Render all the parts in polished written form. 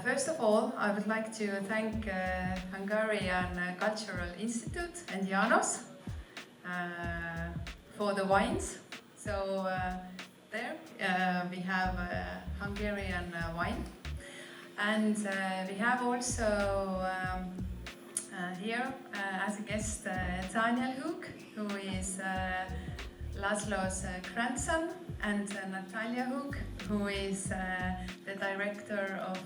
First of all, I would like to thank Hungarian Cultural Institute and Janos for the wines. So there we have Hungarian wine, and we have also here as a guest Daniel Hugi, who is László's grandson, and Natalia Hugi, who is the director of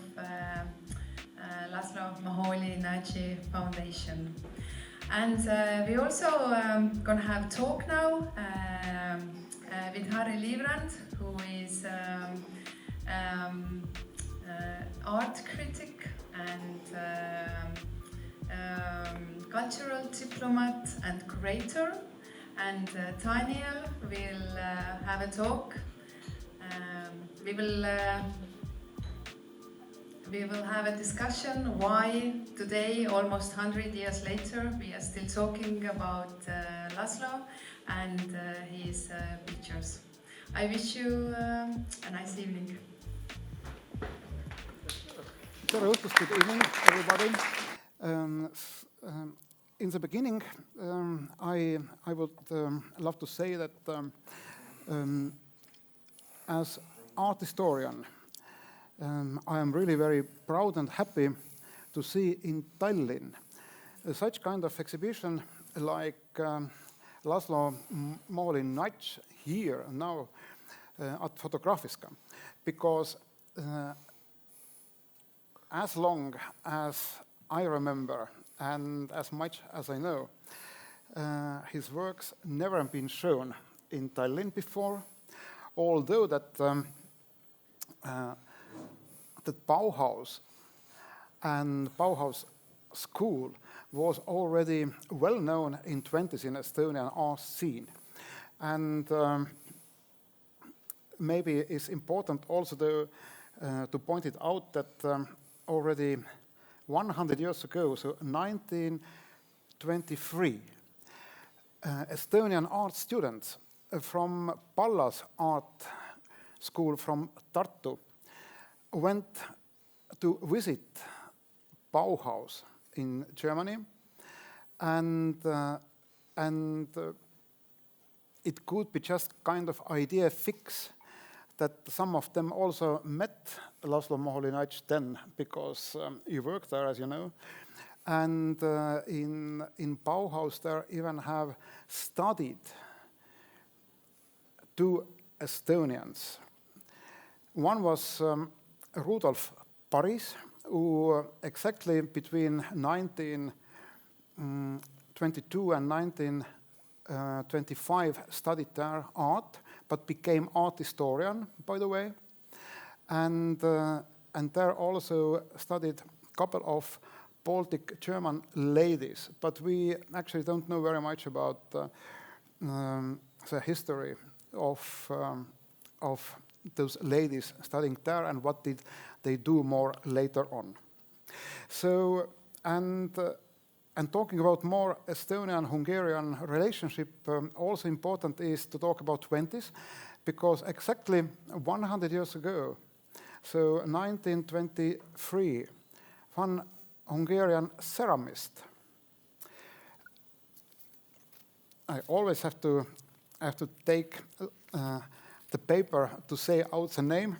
László Moholy-Nagyi Foundation. And we also gonna have talk now with Harry Liivrand, who is art critic and cultural diplomat and curator. And Daniel will have a talk. We will have a discussion why today, almost 100 years later, we are still talking about László and his pictures. I wish you a nice evening. Good evening, everybody. In the beginning, I would love to say that as art historian, I am really very proud and happy to see in Tallinn such kind of exhibition like László Moholy-Nagy here now at Fotografiskas, because as long as I remember and as much as I know, his works never have been shown in Tallinn before, although that the Bauhaus and Bauhaus school was already well known in 20s in Estonian art scene. And maybe it's important also to point it out that already 100 years ago, so 1923, Estonian art students from Pallas Art School from Tartu went to visit Bauhaus in Germany, and it could be just kind of idea fix that some of them also met László Moholy-Nagy then, because he worked there, as you know. And in Bauhaus, there even have studied two Estonians. One was Rudolf Paris, who exactly between 1922 and 1925 studied their art, but became art historian, by the way. And there also studied a couple of Baltic German ladies, but we actually don't know very much about the history of those ladies studying there and what did they do more later on. So, and talking about more Estonian-Hungarian relationship, also important is to talk about 20s, because exactly 100 years ago, so 1923, one Hungarian ceramist. I always have to take the paper to say out the name.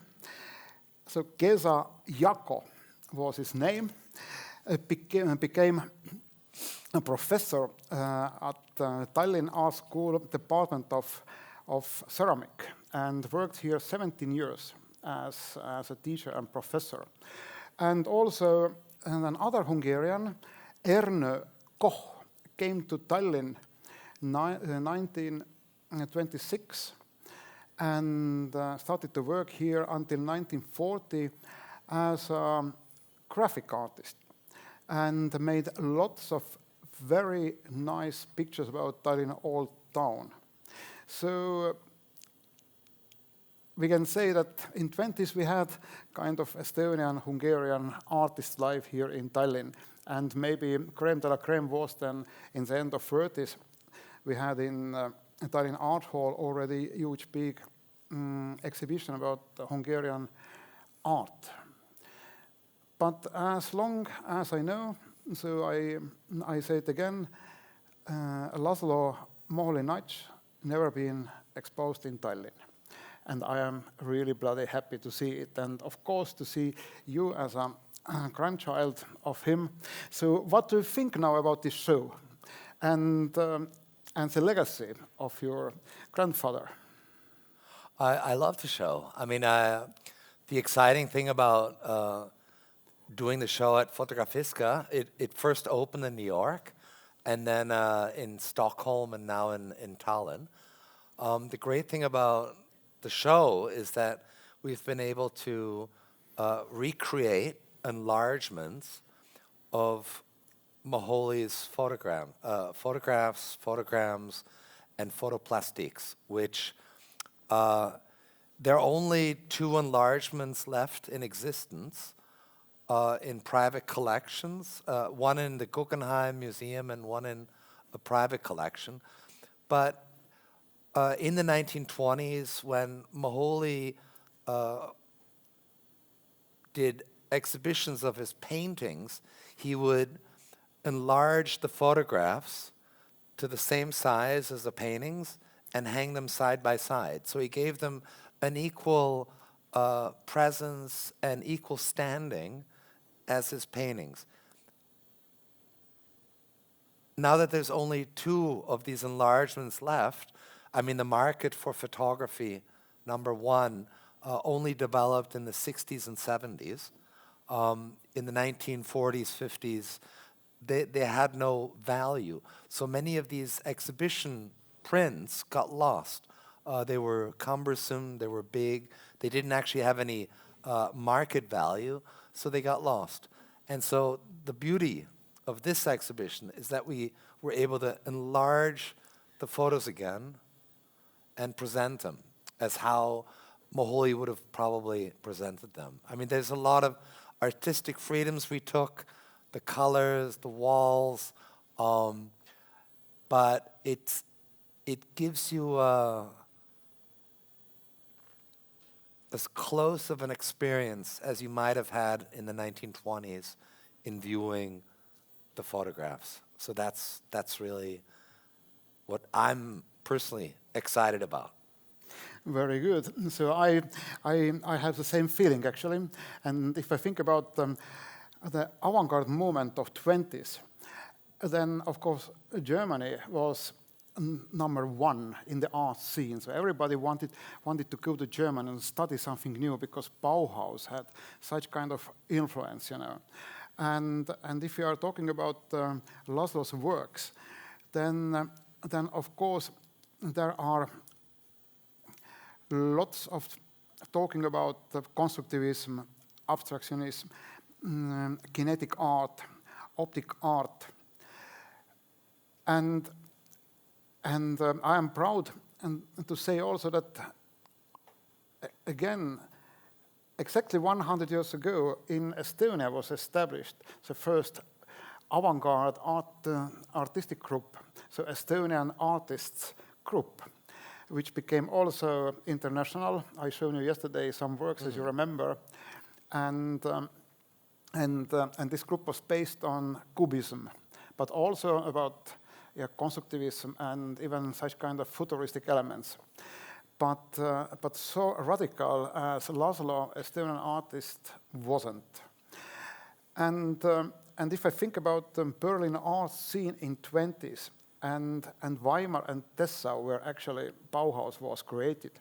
So Geza Jako was his name. Became a professor at Tallinn Art School Department of Ceramic, and worked here 17 years as a teacher and professor. And also another Hungarian, Ernő Koch, came to Tallinn 1926 and started to work here until 1940 as a graphic artist, and made lots of very nice pictures about Tallinn Old Town. So we can say that in 20s we had kind of Estonian-Hungarian artist life here in Tallinn, and maybe crème de la crème was then in the end of 30s. We had in Tallinn Art Hall already huge big exhibition about Hungarian art. But as long as I know, so I say it again, László Moholy-Nagyst never been exposed in Tallinn. And I am really bloody happy to see it. And of course, to see you as a grandchild of him. So what do you think now about this show and the legacy of your grandfather? I love the show. I mean, the exciting thing about doing the show at Fotografiskas, it first opened in New York, and then in Stockholm, and now in Tallinn. The great thing about the show is that we've been able to recreate enlargements of Moholy's photographs, photograms, and photoplastiques, which there are only 2 enlargements left in existence in private collections, one in the Guggenheim Museum and one in a private collection. But in the 1920s, when Moholy did exhibitions of his paintings, he would enlarge the photographs to the same size as the paintings and hang them side by side. So he gave them an equal presence and equal standing as his paintings. Now that there's only 2 of these enlargements left, I mean, the market for photography, number one, only developed in the 60s and 70s. In the 1940s, 50s, they had no value. So many of these exhibition prints got lost. They were cumbersome, they were big, they didn't actually have any market value, so they got lost. And so the beauty of this exhibition is that we were able to enlarge the photos again and present them as how Moholy would have probably presented them. I mean, there's a lot of artistic freedoms we took, the colors, the walls, but it gives you as close of an experience as you might have had in the 1920s in viewing the photographs. So that's really what I'm personally excited about. Very good. So I have the same feeling, actually. And if I think about the avant-garde movement of 20s, then, of course, Germany was number 1 in the art scene. So everybody wanted to go to Germany and study something new because Bauhaus had such kind of influence, you know. And if you are talking about László's works, then of course there are lots of talking about constructivism, abstractionism, kinetic art, optic art, and I am proud to say also that again, exactly 100 years ago in Estonia was established the first avant-garde artistic group, so Estonian Artists Group, which became also international. I showed you yesterday some works, as you remember, and this group was based on Cubism, but also about constructivism and even such kind of futuristic elements. But so radical as László, Estonian artist, wasn't. And if I think about the Berlin art scene in 20s, and Weimar and Dessau, where actually Bauhaus was created,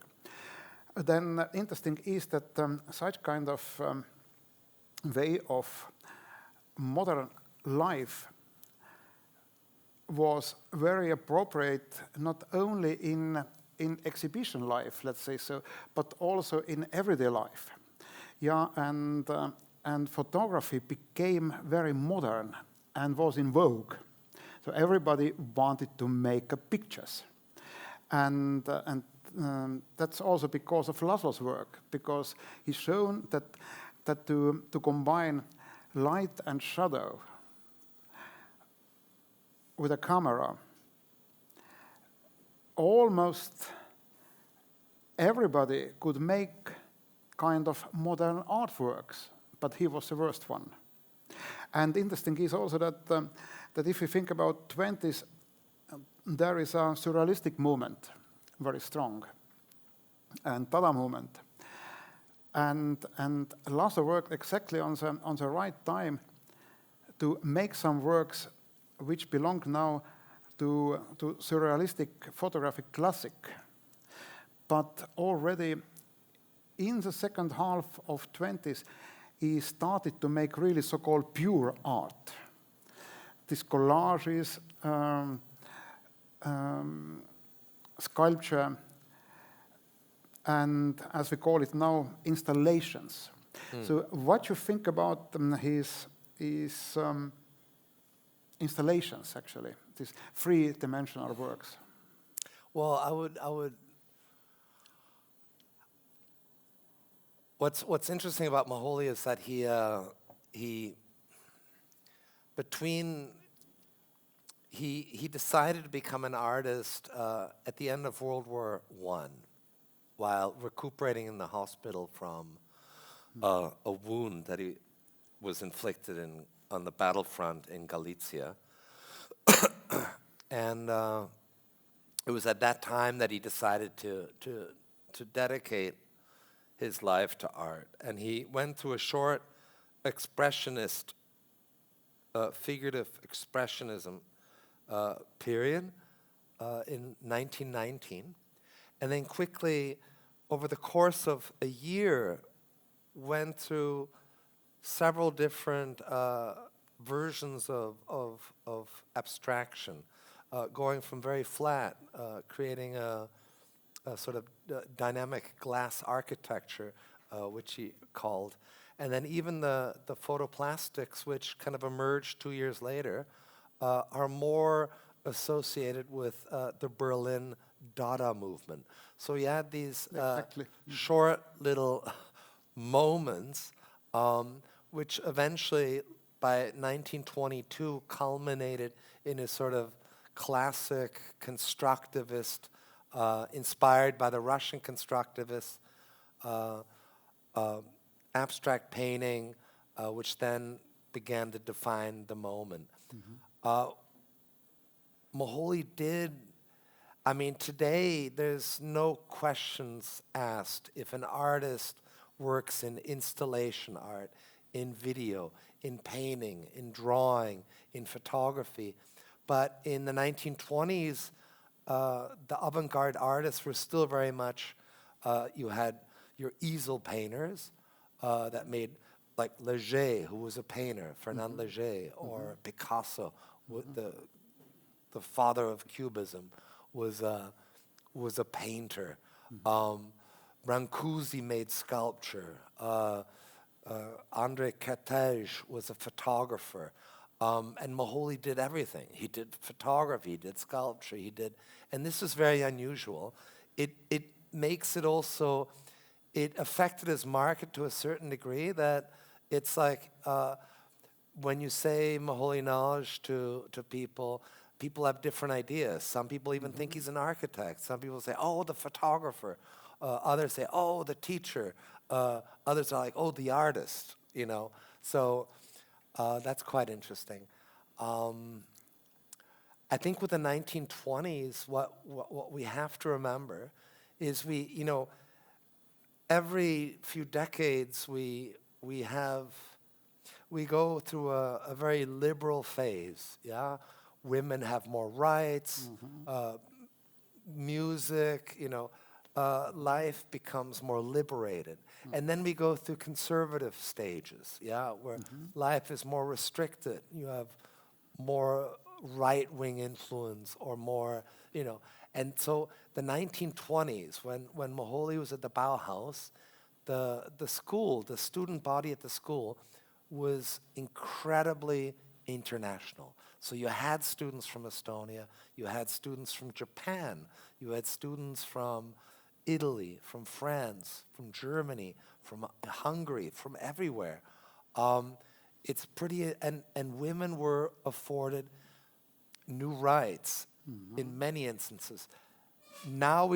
then interesting is that such kind of way of modern life was very appropriate not only in exhibition life, let's say so, but also in everyday life. Yeah, and photography became very modern and was in vogue. So everybody wanted to make pictures, and that's also because of László's work, because he's shown that to combine light and shadow with a camera, almost everybody could make kind of modern artworks but he was the worst one. And interesting is also that, that if you think about 20s, there is a surrealistic movement, very strong, and Dada movement. And László worked exactly on the right time to make some works which belong now to surrealistic photographic classic. But already in the second half of 20s, he started to make really so-called pure art. These collages, sculpture, and as we call it now, installations. So what you think about his installations, actually, these three-dimensional works? Well, I would. What's interesting about Moholy is that he decided to become an artist at the end of World War I, while recuperating in the hospital from a wound that he was inflicted on the battlefront in Galicia. And it was at that time that he decided to dedicate his life to art. And he went through a short expressionist, figurative expressionism period in 1919. And then quickly, over the course of a year, went through several different versions of abstraction, going from very flat, creating a sort of dynamic glass architecture, which he called, and then even the photoplastics, which kind of emerged 2 years later, are more associated with the Berlin Dada movement. So you had these short little moments, which eventually, by 1922, culminated in a sort of classic constructivist, inspired by the Russian constructivists, abstract painting, which then began to define the moment. Moholy did, I mean, today there's no questions asked if an artist works in installation art, in video, in painting, in drawing, in photography. But in the 1920s, the avant-garde artists were still very much, you had your easel painters that made, like Léger, who was a painter, Fernand Léger, or Picasso, the father of Cubism, was a painter. Brancusi made sculpture. André Carthage was a photographer. And Moholy did everything. He did photography, he did sculpture, and this is very unusual. It makes it also, it affected his market to a certain degree that it's like, when you say Moholy-Nagy to people, people have different ideas. Some people even think he's an architect. Some people say, oh, the photographer. Others say, oh, the teacher. Others are like, oh, the artist, you know. So that's quite interesting. I think with the 1920s, what we have to remember is every few decades we go through a very liberal phase, yeah? Women have more rights, music, life becomes more liberated. And then we go through conservative stages, yeah, where life is more restricted. You have more right-wing influence or more, And so the 1920s, when Moholy was at the Bauhaus, the school, the student body at the school was incredibly international. So you had students from Estonia, you had students from Japan, you had students from Italy, from France, from Germany, from Hungary, from everywhere. It's pretty, and women were afforded new rights in many instances. Now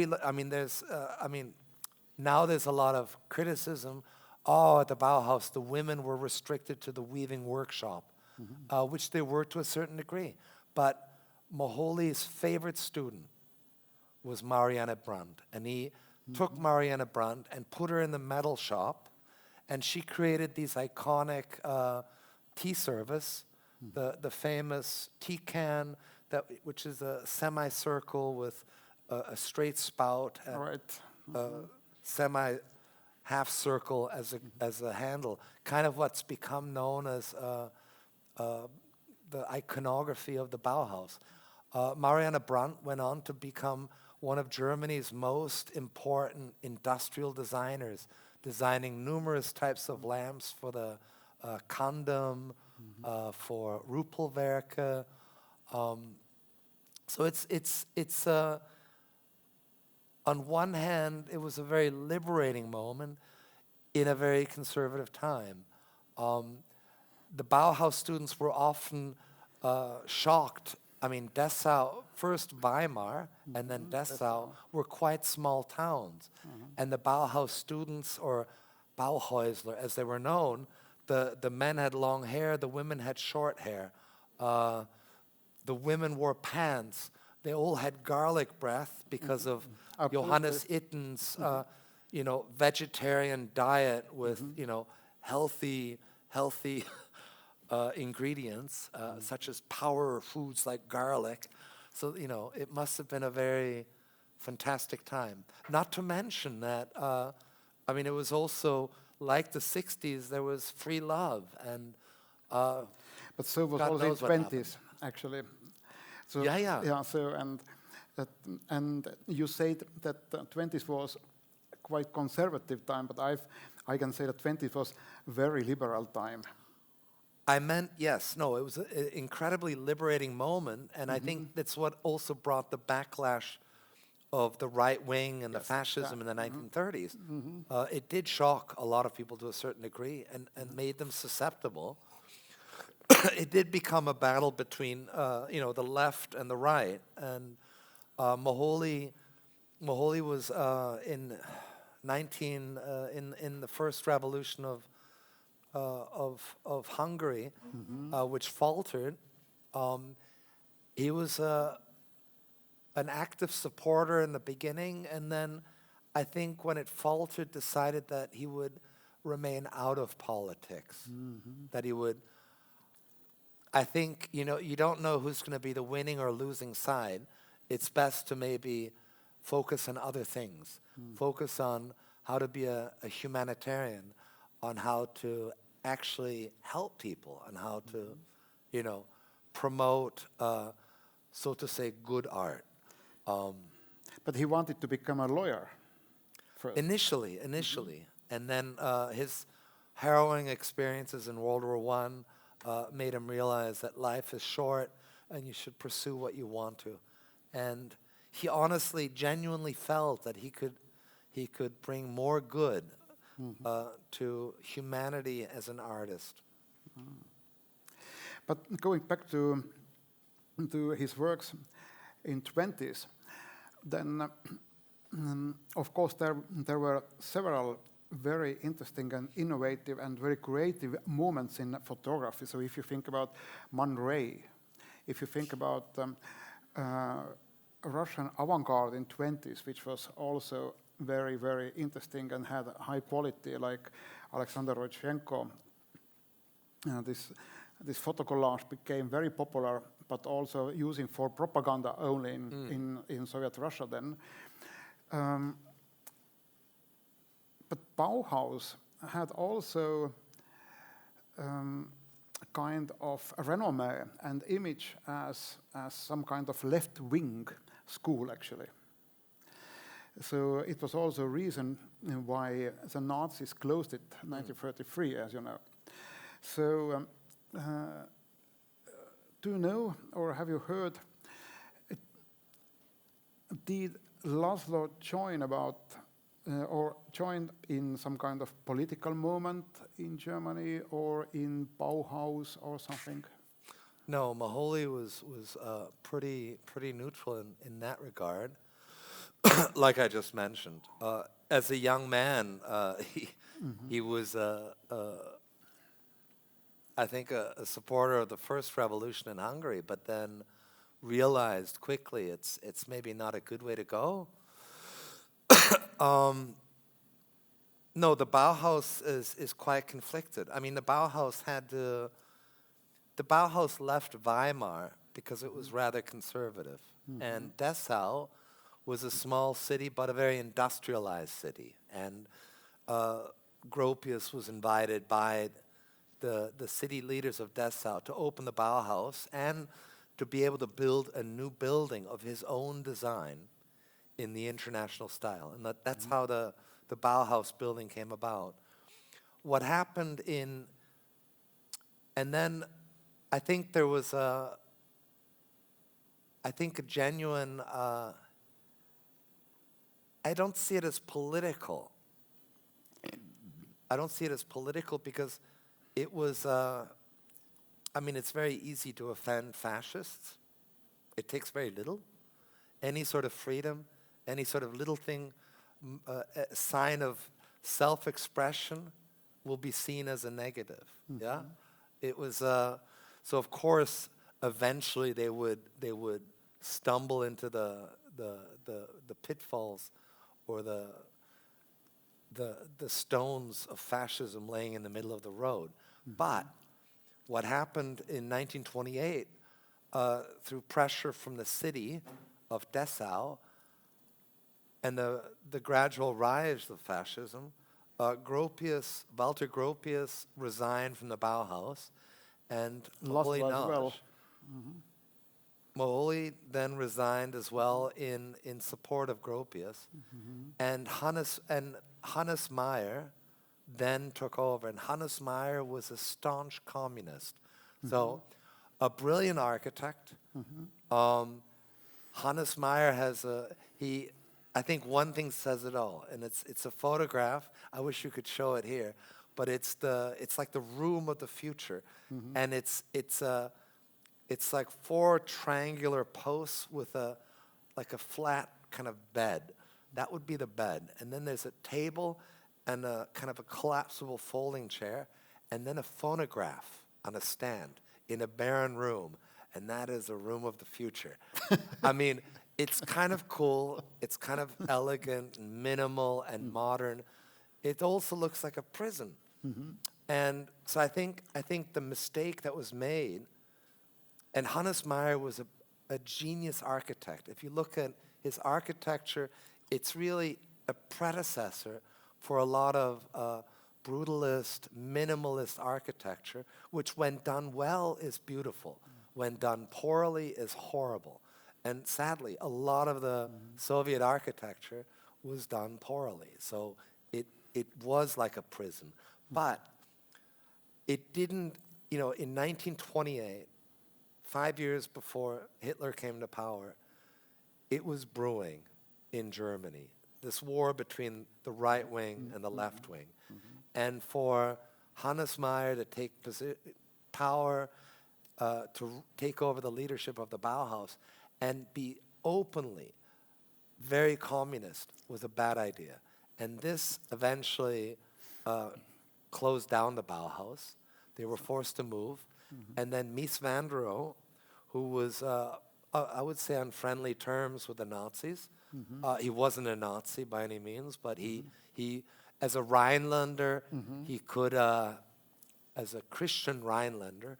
now there's a lot of criticism oh, at the Bauhaus, the women were restricted to the weaving workshop, which they were to a certain degree. But Moholy's favorite student was Marianne Brandt, and he took Marianne Brandt and put her in the metal shop, and she created these iconic tea service, the famous tea can, which is a semicircle with a straight spout, and semi half circle as a handle, kind of what's become known as the iconography of the Bauhaus. Marianne Brandt went on to become one of Germany's most important industrial designers, designing numerous types of lamps for the Condom, for Ruppelwerke. So it's on one hand, it was a very liberating moment in a very conservative time. The Bauhaus students were often shocked. I mean, Dessau, first Weimar and then Dessau were quite small towns. And the Bauhaus students, or Bauhäusler as they were known, the men had long hair, the women had short hair. The women wore pants. They all had garlic breath because of Johannes Itten's, vegetarian diet with, healthy ingredients, such as power foods like garlic. So, it must have been a very fantastic time. Not to mention that, it was also like the 60s, there was free love. And but so was God also in knows what 20s, actually. So, Yeah. So and you said that 20s was quite conservative time, but I can say that 20s was very liberal time. I meant, yes, no, it was an incredibly liberating moment, and I think that's what also brought the backlash of the right wing and the fascism in the 1930s. It did shock a lot of people to a certain degree and made them susceptible. It did become a battle between, the left and the right, and Moholy was in the first revolution of Hungary, which faltered. He was an active supporter in the beginning, and then I think when it faltered, decided that he would remain out of politics, that he would. I think, you don't know who's going to be the winning or losing side. It's best to maybe focus on other things, focus on how to be a humanitarian, on how to actually help people, and how to, promote, so to say, good art. But he wanted to become a lawyer first. Initially. And then his harrowing experiences in World War I made him realize that life is short and you should pursue what you want to. And he honestly, genuinely felt that he could bring more good to humanity as an artist. But going back to his works in 20s, then of course there were several very interesting and innovative and very creative moments in photography. So if you think about Man Ray, if you think about Russian avant-garde in 20s, which was also very, very interesting and had high quality, like Alexander Rodchenko, this photo collage became very popular, but also using for propaganda only in Soviet Russia then. But Bauhaus had also kind of renommé and image as some kind of left-wing school, actually. So it was also a reason why the Nazis closed it in 1933, as you know. So do you know, or have you heard, did László join in some kind of political movement in Germany or in Bauhaus or something? No, Moholy was pretty neutral in that regard. Like I just mentioned, as a young man, He was, I think, a supporter of the first revolution in Hungary, but then realized quickly it's maybe not a good way to go. No, the Bauhaus is quite conflicted. I mean, the Bauhaus left Weimar because it was rather conservative. And Dessau was a small city, but a very industrialized city. And Gropius was invited by the city leaders of Dessau to open the Bauhaus and to be able to build a new building of his own design in the international style. And that's how the Bauhaus building came about. What happened and then I think there was a genuine, I don't see it as political. I don't see it as political because it was, I mean, it's very easy to offend fascists. It takes very little. Any sort of freedom, any sort of little thing, a sign of self-expression will be seen as a negative. Yeah, it was. So of course, eventually they would stumble into the pitfalls or the stones of fascism laying in the middle of the road. But what happened in 1928, through pressure from the city of Dessau and the gradual rise of fascism, Walter Gropius resigned from the Bauhaus, and Moholy-Nagy. Moholy then resigned as well in support of Gropius, and Hannes Meyer then took over, and Hannes Meyer was a staunch communist. So a brilliant architect. Hannes Meyer has I think one thing says it all, and it's a photograph. I wish you could show it here, but it's like the room of the future, and it's like 4 triangular posts with a flat kind of bed. That would be the bed, and then there's a table and a kind of a collapsible folding chair, and then a phonograph on a stand in a barren room, and that is a room of the future. I mean, it's kind of cool, it's kind of elegant, and minimal, and modern. It also looks like a prison. And so I think the mistake that was made, and Hannes Meyer was a genius architect. If you look at his architecture, it's really a predecessor for a lot of brutalist, minimalist architecture, which when done well is beautiful. When done poorly is horrible. And sadly, a lot of the Soviet architecture was done poorly. So it was like a prison. But it didn't, in 1928, 5 years before Hitler came to power, it was brewing in Germany, this war between the right wing and the left wing. And for Hannes Meyer to take power, to take over the leadership of the Bauhaus and be openly very communist was a bad idea. And this eventually closed down the Bauhaus. They were forced to move. And then Mies van der Rohe, who was, I would say, on friendly terms with the Nazis. He wasn't a Nazi by any means, but he as a Rhinelander, he could, as a Christian Rhinelander,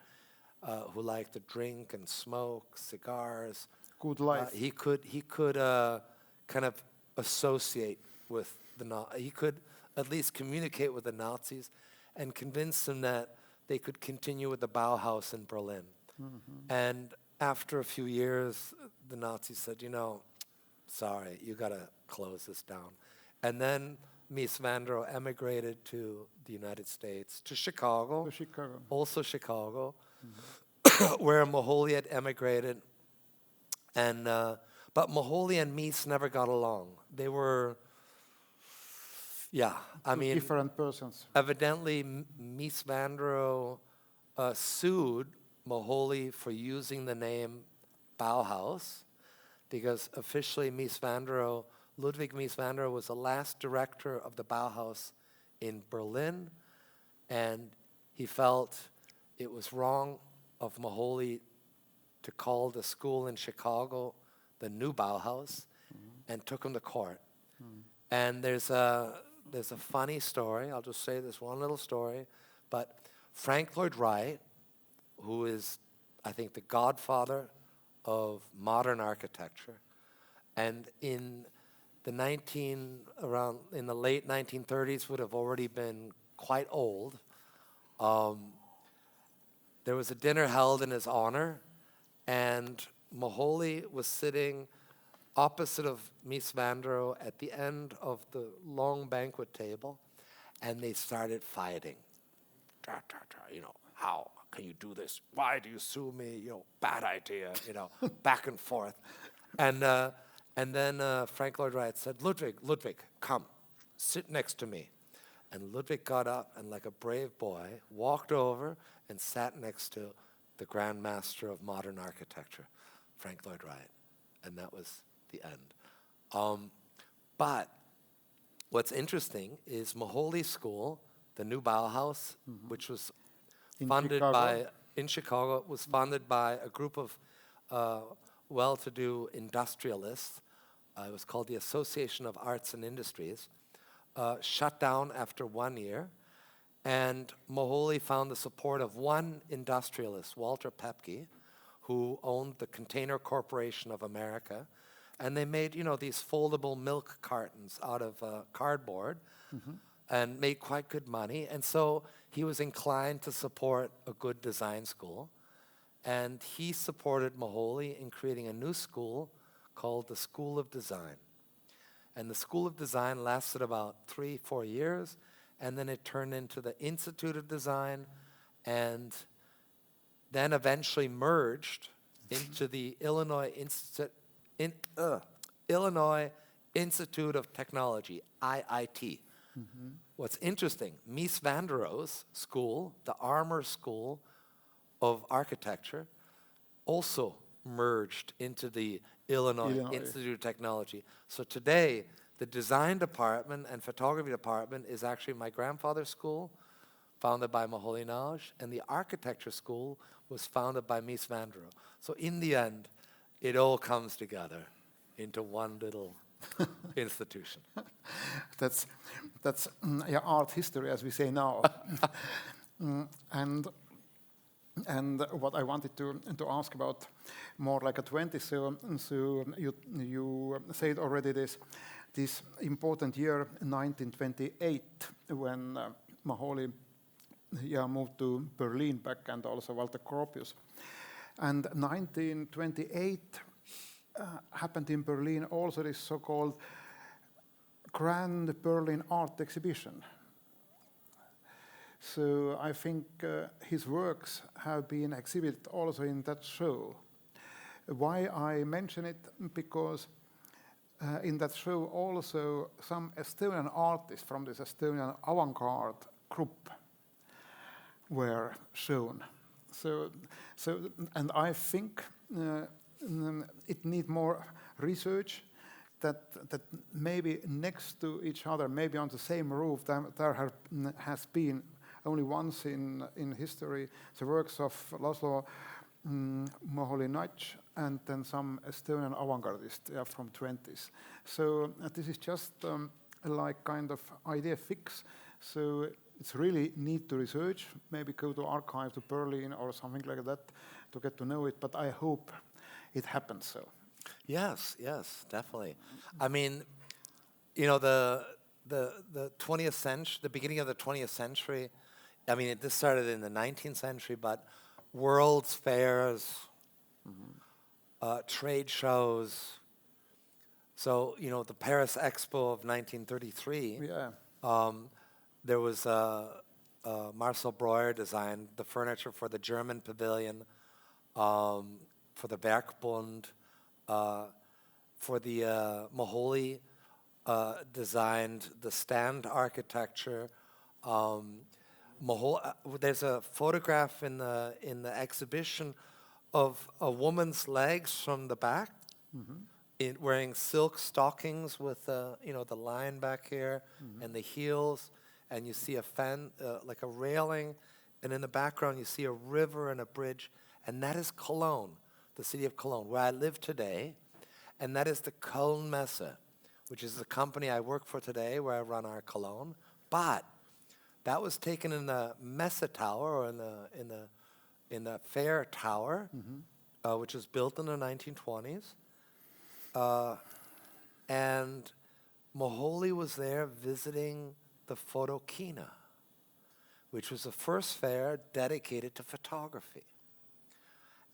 who liked to drink and smoke cigars, Good life. he could kind of associate with he could at least communicate with the Nazis and convince them that they could continue with the Bauhaus in Berlin. And after a few years, the Nazis said, sorry, you got to close this down. And then Mies van der Rohe emigrated to the United States, to Chicago, also Chicago, where Moholy had emigrated. And but Moholy and Mies never got along. They were, Different persons. Evidently, Mies van der Rohe sued Moholy for using the name Bauhaus, because officially Ludwig Mies van der Rohe was the last director of the Bauhaus in Berlin, and he felt it was wrong of Moholy to call the school in Chicago the New Bauhaus, and took him to court. And there's a funny story. I'll just say this one little story, but Frank Lloyd Wright, who is, I think, the godfather of modern architecture, and in the late 1930s would have already been quite old. There was a dinner held in his honor, and Moholy was sitting opposite of Mies van der Rohe at the end of the long banquet table, and they started fighting. How can you do this? Why do you sue me? Bad idea, back and forth. And then Frank Lloyd Wright said, Ludwig, come, sit next to me. And Ludwig got up and, like a brave boy, walked over and sat next to the Grand Master of modern architecture, Frank Lloyd Wright. And that was the end. But what's interesting is Moholy School, the New Bauhaus, which was in Chicago, was funded by a group of well-to-do industrialists. It was called the Association of Arts and Industries. Shut down after 1 year, and Moholy found the support of one industrialist, Walter Pepke, who owned the Container Corporation of America, and they made these foldable milk cartons out of cardboard, and made quite good money. And so he was inclined to support a good design school, and he supported Moholy in creating a new school called the School of Design. And the School of Design lasted about 3-4 years, and then it turned into the Institute of Design, and then eventually merged into the Illinois Institute of Technology, IIT. What's interesting, Mies van der Rohe's school, the Armour School of Architecture, also merged into the Illinois Institute of Technology. So today, the design department and photography department is actually my grandfather's school, founded by Moholy-Nagy, and the architecture school was founded by Mies van der Rohe. So in the end, it all comes together into one little institution. That's art history, as we say now. And what I wanted to ask about more like a 20, so you said already this important year, 1928, when Moholy moved to Berlin back, and also Walter Gropius. And 1928 happened in Berlin also this so-called Grand Berlin Art Exhibition. So I think his works have been exhibited also in that show. Why I mention it? Because in that show also some Estonian artists from this Estonian avant-garde group were shown. So and I think it needs more research, that maybe next to each other, maybe on the same roof, there has been only once in history the works of László Moholy-Nagy and then some Estonian avant-gardists from 20s. So this is just like kind of idea fix. So it's really need to research, maybe go to archive to Berlin or something like that to get to know it. But I hope it happens so. Yes, definitely. I mean, the 20th century, the beginning of the 20th century, I mean, this started in the 19th century, but world's fairs, trade shows. So, the Paris Expo of 1933, there was Marcel Breuer designed the furniture for the German pavilion, for the Werkbund, for the Moholy designed the stand architecture. There's a photograph in the exhibition of a woman's legs from the back, wearing silk stockings with the line back here and the heels, and you see a like a railing, and in the background you see a river and a bridge, and that is Cologne, the city of Cologne, where I live today, and that is the Köln Messe, which is the company I work for today, where I run our Cologne. But that was taken in the Messe Tower, or in the fair tower, which was built in the 1920s. And Moholy was there visiting the Photokina, which was the first fair dedicated to photography.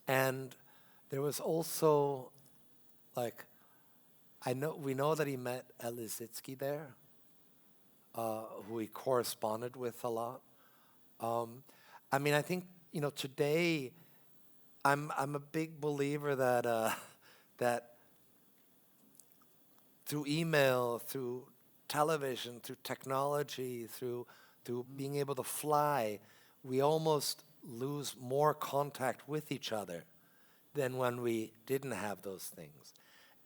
And there was also, like, we know that he met Lisztsky there, who he corresponded with a lot. I mean, I think, today, I'm a big believer that through email, through television, through technology, through being able to fly, we almost lose more contact with each other than when we didn't have those things.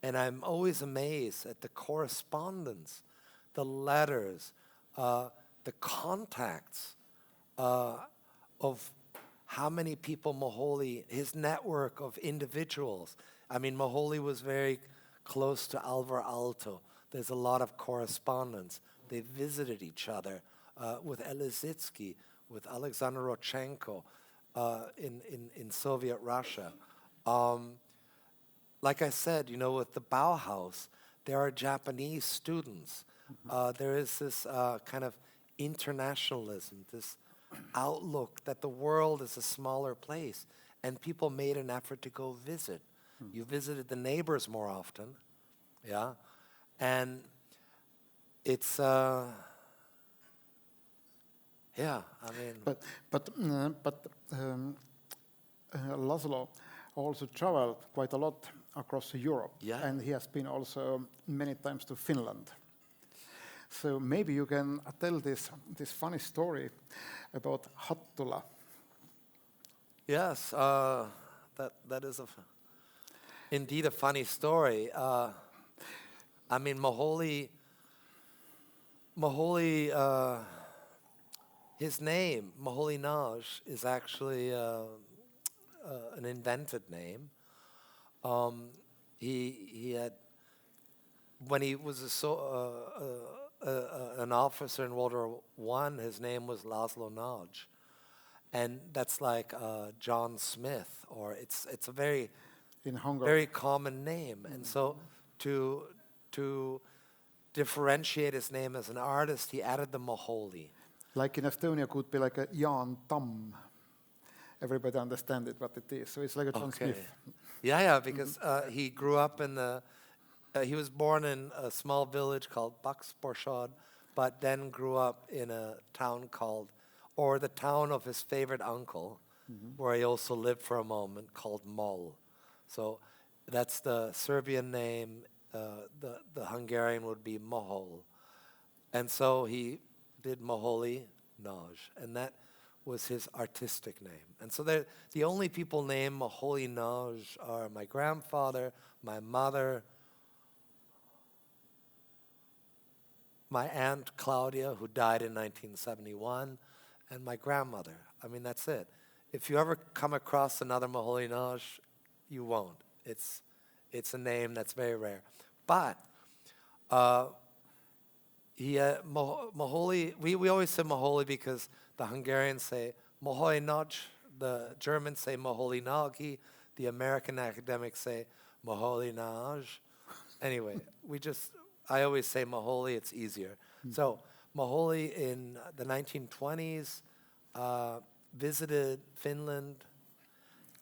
And I'm always amazed at the correspondence, the letters, the contacts of how many people Moholy, his network of individuals. I mean, Moholy was very close to Alvar Aalto. There's a lot of correspondence. They visited each other with Lisztsky, with Alexander Rodchenko in Soviet Russia. Like I said, with the Bauhaus, there are Japanese students. There is this kind of internationalism, this outlook that the world is a smaller place, and people made an effort to go visit. You visited the neighbors more often, yeah, and it's yeah. I mean, but László also traveled quite a lot across Europe, Yeah. and he has been also many times to Finland. So maybe you can tell this funny story about Hattula. yes, that is indeed a funny story. I mean, Moholy, his name, Moholy-Nagy, is actually an invented name. He had, when he was an officer in World War I, his name was László Nagy, and that's like John Smith, or it's a very In Hungary. very common name. And so to differentiate his name as an artist, he added the Moholy. Like in Estonia, could be like a Jaan Tamm. Everybody understands it, what it is. So it's like a John Smith. Yeah, because he grew up he was born in a small village called Baksborshad, but then grew up in a town or the town of his favorite uncle, where he also lived for a moment, called Mol. So that's the Serbian name. The Hungarian would be Mohol. And so he did Moholy-Nagy, and that was his artistic name. And so the only people named Moholy-Nagy are my grandfather, my mother, my aunt Claudia, who died in 1971, and my grandmother. I mean, that's it. If you ever come across another Moholy-Nagy, you won't. It's a name that's very rare. But Moholy, we always say Moholy because the Hungarians say Moholy-Nagy, the Germans say Moholy-Nagy, the American academics say Moholy-Nagy. Anyway, I always say Moholy, it's easier. So Moholy in the 1920s visited Finland.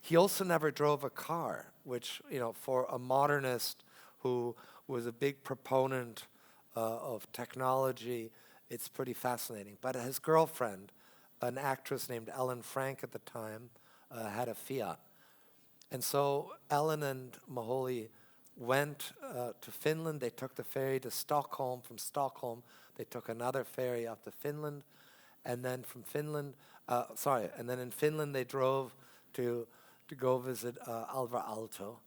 He also never drove a car, which, for a modernist who was a big proponent of technology, it's pretty fascinating. But his girlfriend, an actress named Ellen Frank at the time, had a Fiat. And so Ellen and Moholy went to Finland. They took the ferry to Stockholm. From Stockholm, they took another ferry up to Finland. And then from Finland, and then in Finland they drove to go visit Alvar Aalto.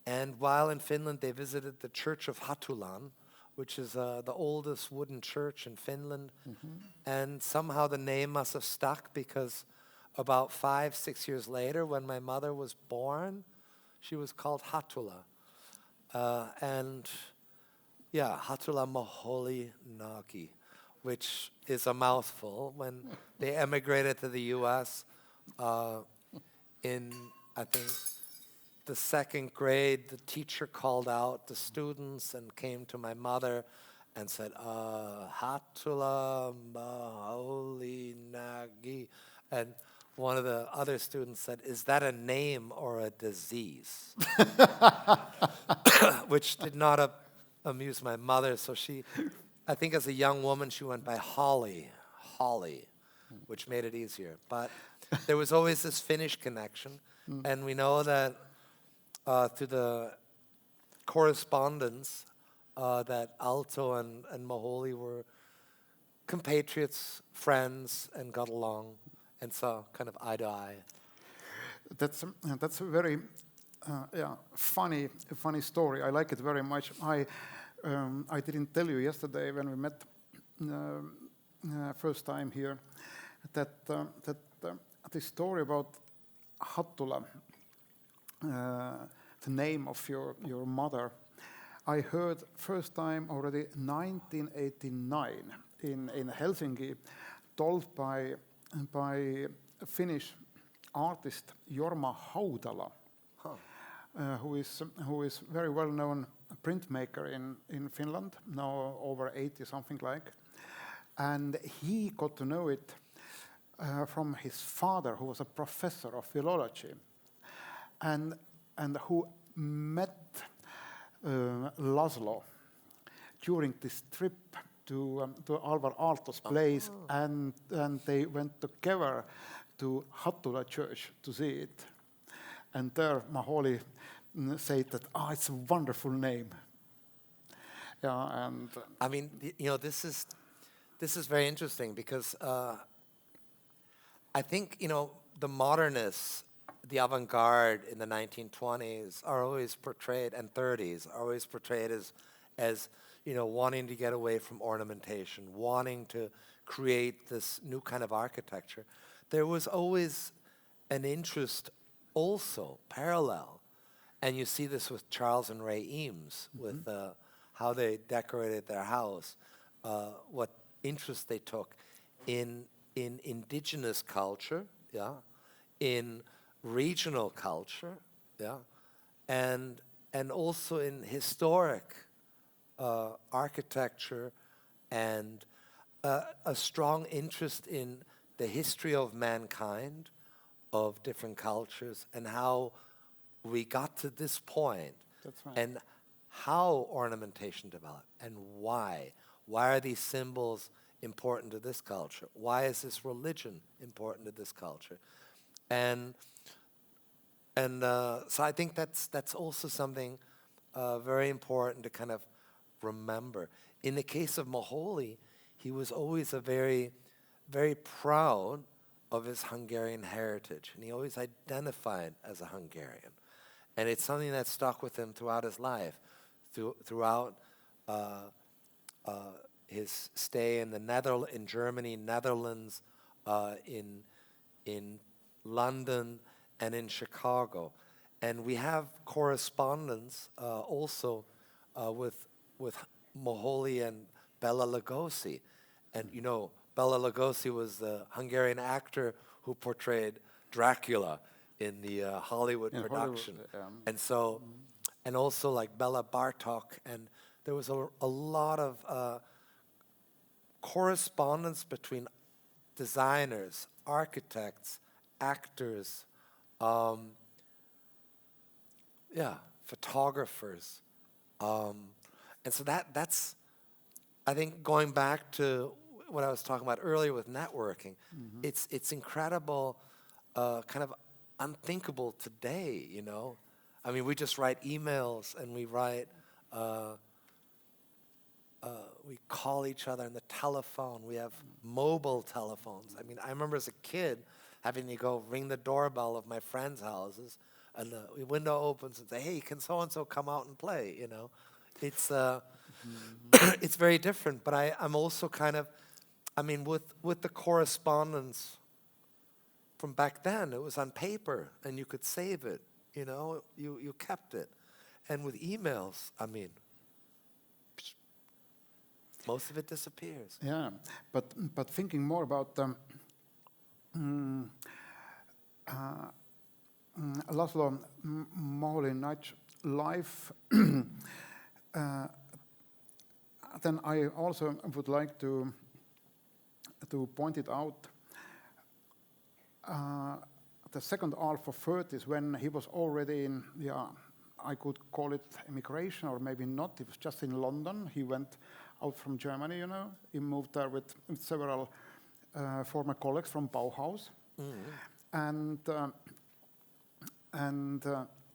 And while in Finland, they visited the Church of Hattulan, which is the oldest wooden church in Finland. And somehow the name must have stuck because about 5-6 years later, when my mother was born, she was called Hatula. And yeah, Hatula Moholy-Nagyi, which is a mouthful. When they emigrated to the U.S. In, I think, the 2nd grade, the teacher called out the students and came to my mother and said, Hatula Moholy-Nagyi. And one of the other students said, is that a name or a disease? Which did not amuse my mother. So she, I think as a young woman, she went by Holly, which made it easier. But there was always this Finnish connection. And we know that through the correspondence that Aalto and Moholy were compatriots, friends, and got along, and saw kind of eye to eye. That's a very funny story. I like it very much. I didn't tell you yesterday when we met first time here that the story about Hatula, the name of your mother, I heard first time already 1989 in Helsinki, told by a Finnish artist Jorma Haudala, who is very well known printmaker in Finland, now over 80 something like, and he got to know it from his father, who was a professor of philology, and who met László during this trip to Alvar Aalto's place, and they went together to Hatula Church to see it. And there Moholy said that, it's a wonderful name. Yeah, and I mean, this is very interesting because I think, the modernists, the avant-garde in the 1920s are always portrayed, and 30s are always portrayed as wanting to get away from ornamentation, wanting to create this new kind of architecture. There was always an interest also parallel, and you see this with Charles and Ray Eames, with how they decorated their house, what interest they took in indigenous culture, in regional culture, and also in historic architecture, and a strong interest in the history of mankind, of different cultures, and how we got to this point. That's right. And how ornamentation developed, and why. Why are these symbols important to this culture? Why is this religion important to this culture? And so I think that's also something very important to kind of remember. In the case of Moholy, he was always a very, very proud of his Hungarian heritage, and he always identified as a Hungarian. And it's something that stuck with him throughout his life, throughout his stay in Germany, Netherlands, in London, and in Chicago. And we have correspondence also with Moholy and Bela Lugosi. And Bela Lugosi was the Hungarian actor who portrayed Dracula in the Hollywood production. And so, and also like Bela Bartok, and there was a lot of correspondence between designers, architects, actors, photographers. And so that's, I think, going back to what I was talking about earlier with networking, it's incredible, kind of unthinkable today, I mean, we just write emails and we write, we call each other on the telephone. We have mobile telephones. I mean, I remember as a kid having to go ring the doorbell of my friends' houses, and the window opens and say, "Hey, can so-and-so come out and play?" It's it's very different. But I'm also kind of, I mean, with the correspondence from back then, it was on paper and you could save it, you know, you kept it. And with emails, I mean, most of it disappears. Yeah, but thinking more about László Moholy-Nagy's life, then I also would like to point it out. The second half of 30s, when he was already in, I could call it immigration or maybe not. He was just in London. He went out from Germany, you know. He moved there with several former colleagues from Bauhaus. And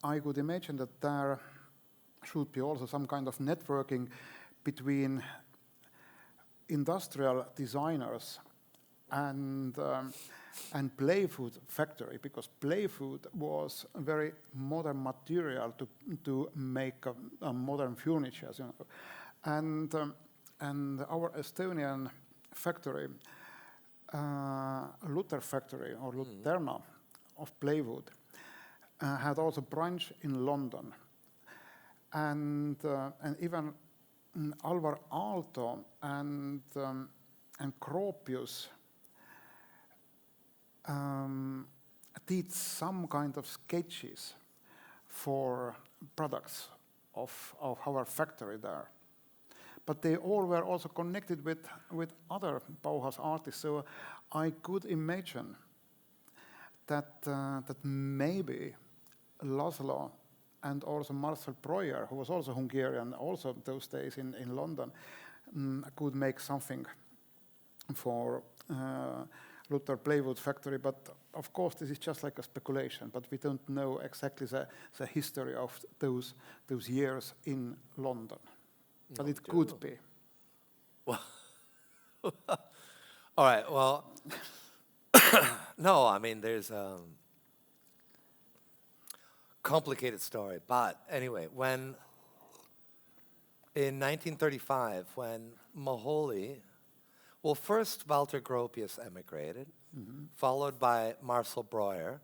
I could imagine that there should be also some kind of networking between industrial designers and playfood factory, because playfood was a very modern material to make a modern furniture, you know. And our Estonian factory, Luther factory or Luterna of playwood, had also branch in London, and even Alvar Aalto and Gropius did some kind of sketches for products of our factory there. But they all were also connected with other Bauhaus artists, so I could imagine that maybe László and also Marcel Breuer, who was also Hungarian, also those days in London, could make something for Luther Playwood Factory. But of course, this is just like a speculation. But we don't know exactly the history of those years in London. But it could be. Well, all right. Well, no. I mean, there's complicated story, but anyway, when in 1935, when Moholy, well, first Walter Gropius emigrated, followed by Marcel Breuer,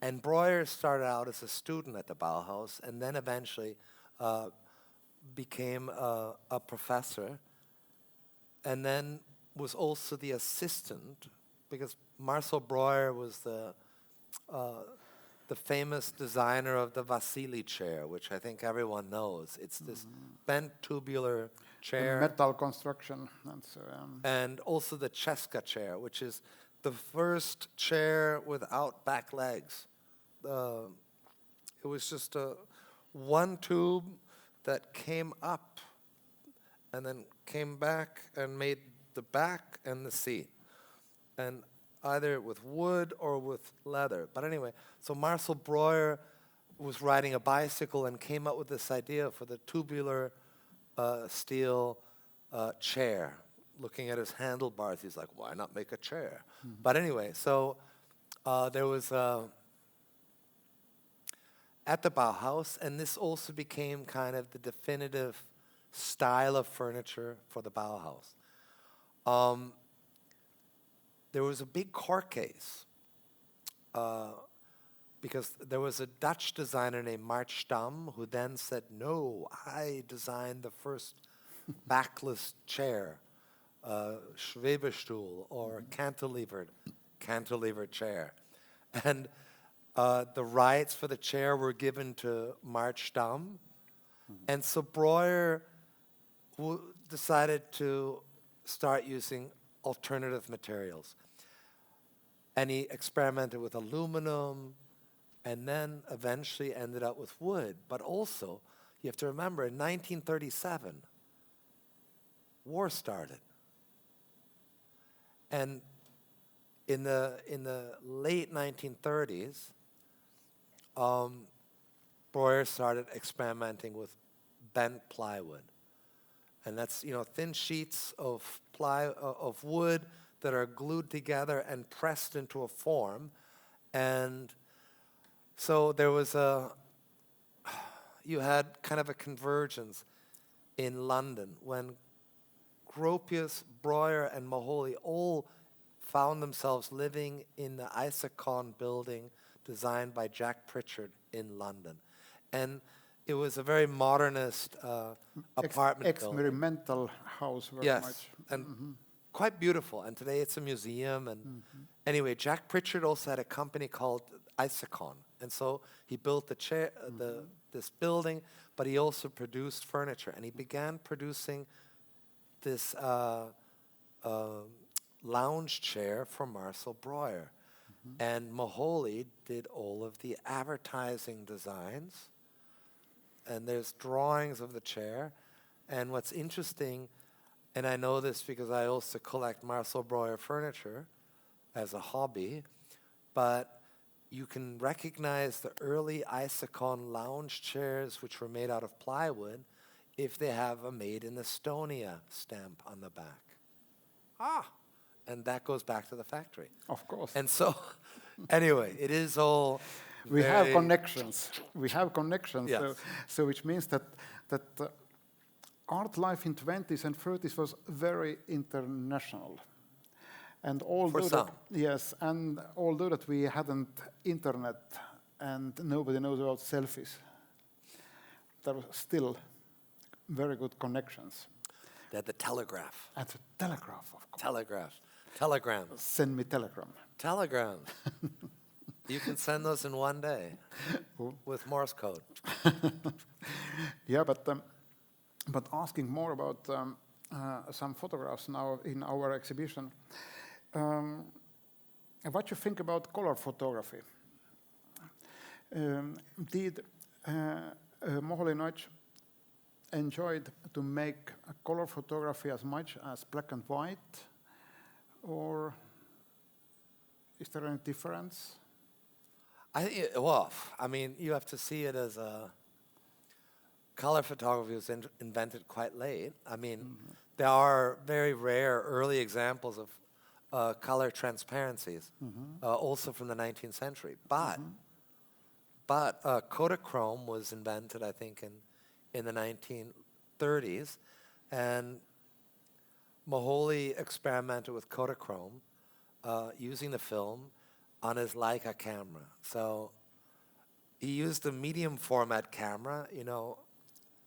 and Breuer started out as a student at the Bauhaus, and then eventually became a professor, and then was also the assistant, because Marcel Breuer was the famous designer of the Vasily chair, which I think everyone knows. It's this bent tubular chair. The metal construction. And also the Česká chair, which is the first chair without back legs. It was just one tube that came up and then came back and made the back and the seat. And either with wood or with leather. But anyway, so Marcel Breuer was riding a bicycle and came up with this idea for the tubular steel chair. Looking at his handlebars, he's like, why not make a chair? But anyway, so there was at the Bauhaus, and this also became kind of the definitive style of furniture for the Bauhaus. There was a big court case because there was a Dutch designer named Mart Stam who then said, no, I designed the first backless chair, Schwebestuhl, or cantilevered chair. And the rights for the chair were given to Mart Stam. And so Breuer decided to start using alternative materials. And he experimented with aluminum and then eventually ended up with wood. But also, you have to remember, in 1937, war started. And in the late 1930s, Breuer started experimenting with bent plywood. And that's, you know, thin sheets of wood that are glued together and pressed into a form. And so there was you had kind of a convergence in London when Gropius, Breuer, and Moholy all found themselves living in the Isokon building designed by Jack Pritchard in London. And it was a very modernist apartment building. Experimental house very Yes, much. and quite beautiful. And today it's a museum. And anyway, Jack Pritchard also had a company called Isokon. And so he built the chair, this building, but he also produced furniture. And he began producing this lounge chair for Marcel Breuer. And Moholy did all of the advertising designs. And there's drawings of the chair. And what's interesting, and I know this because I also collect Marcel Breuer furniture as a hobby, but you can recognize the early Isokon lounge chairs, which were made out of plywood, if they have a Made in Estonia stamp on the back. And that goes back to the factory. Of course. And so, anyway, it is all We have connections. We have connections. Yes. So which means that art life in 20s and 30s was very international. And although some. yes, and although that we hadn't internet and nobody knows about selfies, there was still very good connections. They had the telegraph. And the telegraph, of course. Telegrams. Send me telegram. Telegrams. You can send those in one day with Morse code. Yeah, but asking more about some photographs now in our exhibition, what you think about color photography? Did Moholy-Nagy enjoyed to make a color photography as much as black and white, or is there any difference? I mean, you have to see it as a color photography was invented quite late. I mean, there are very rare early examples of color transparencies, also from the 19th century. But Kodachrome was invented, I think, in the 1930s, and Moholy experimented with Kodachrome using the film on his Leica camera. So he used a medium format camera,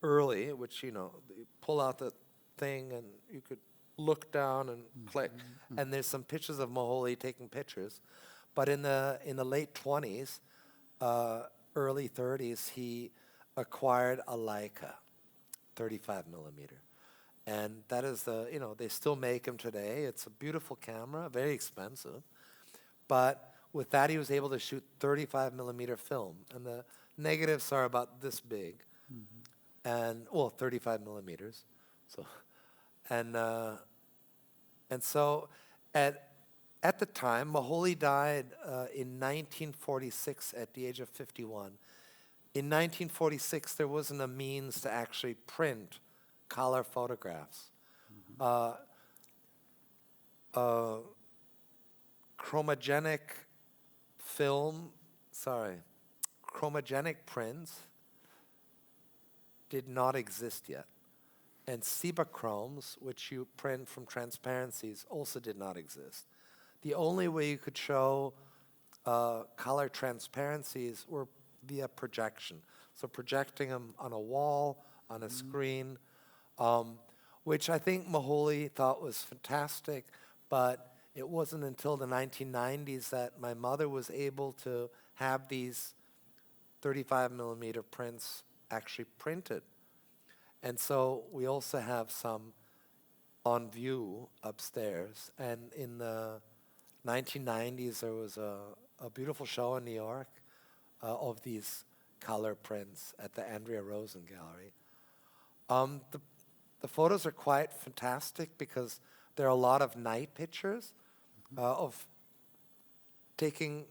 early, which, you pull out the thing and you could look down and click. And there's some pictures of Moholy taking pictures. But in the late 20s, early 30s, he acquired a Leica, 35 millimeter. And that is they still make them today. It's a beautiful camera, very expensive. But with that, he was able to shoot 35 millimeter film. And the negatives are about this big. And, 35 millimeters. So, and so at the time, Moholy died in 1946 at the age of 51. In 1946, there wasn't a means to actually print color photographs. Chromogenic prints did not exist yet. And Cibachromes, which you print from transparencies, also did not exist. The only way you could show color transparencies were via projection. So projecting them on a wall, on a screen, which I think Moholy thought was fantastic, but it wasn't until the 1990s that my mother was able to have these 35 millimeter prints actually printed. And so we also have some on view upstairs. And in the 1990s, there was a beautiful show in New York of these color prints at the Andrea Rosen Gallery. The photos are quite fantastic because there are a lot of night pictures of taking,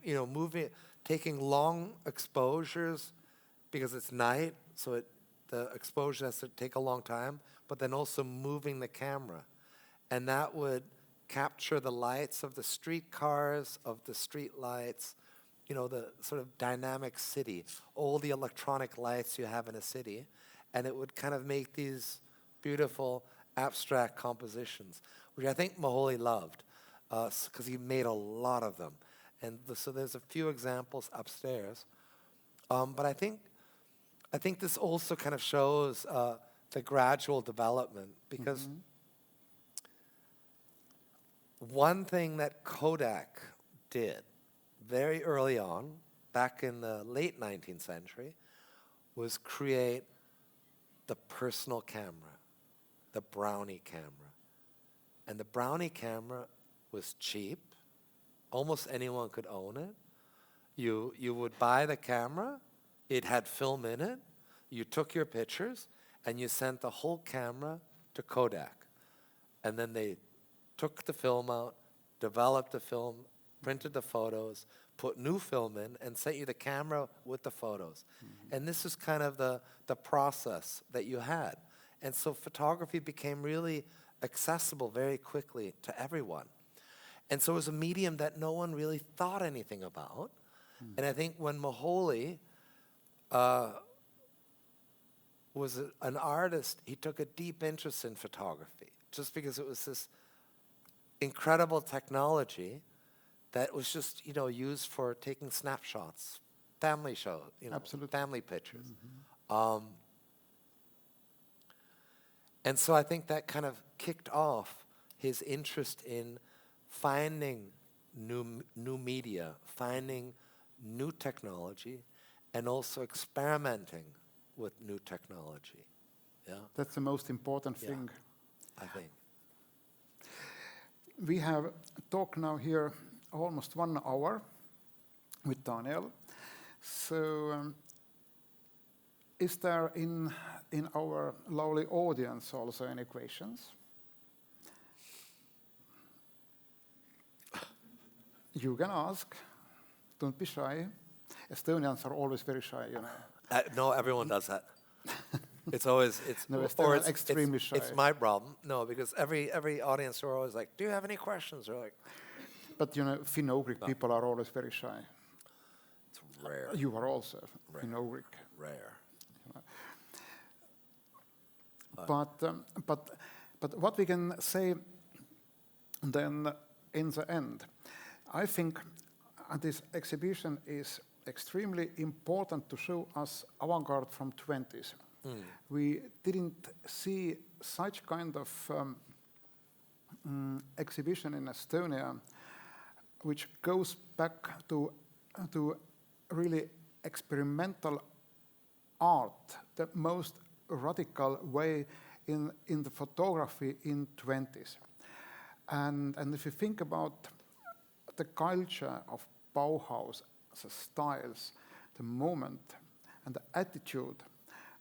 taking long exposures because it's night, so the exposure has to take a long time, but then also moving the camera. And that would capture the lights of the streetcars, of the street lights, the sort of dynamic city, all the electronic lights you have in a city. And it would kind of make these beautiful abstract compositions, which I think Moholy loved, because he made a lot of them. And so there's a few examples upstairs. But I think this also kind of shows the gradual development, because one thing that Kodak did very early on, back in the late 19th century, was create the personal camera, the Brownie camera. And the Brownie camera was cheap. Almost anyone could own it. You would buy the camera, it had film in it, you took your pictures, and you sent the whole camera to Kodak. And then they took the film out, developed the film, printed the photos, put new film in, and sent you the camera with the photos. And this is kind of the process that you had. And so photography became really accessible very quickly to everyone. And so it was a medium that no one really thought anything about. And I think when Moholy was an artist, he took a deep interest in photography, just because it was this incredible technology that was just, used for taking snapshots, family show, Absolutely. family pictures. And so I think that kind of kicked off his interest in finding new media, finding new technology, and also experimenting with new technology. Yeah, That's the most important Yeah. thing. I think. We have talked now here almost 1 hour with Daniel. So is there in our lovely audience also any questions? You can ask. Don't be shy. Estonians are always very shy, No, everyone does that. It's always No, or Estonians extremely shy. It's my problem. No, because every audience are always like, "Do you have any questions?" Or like, But Finno-Ugric people are always very shy. it's rare, You are also Right. Finno-Ugric. rare. But what we can say then in the end, I think this exhibition is extremely important to show us avant-garde from 20s. We didn't see such kind of exhibition in Estonia, which goes back to really experimental art, the most radical way in the photography in 20s. And if you think about the culture of Bauhaus, the styles, the moment, and the attitude,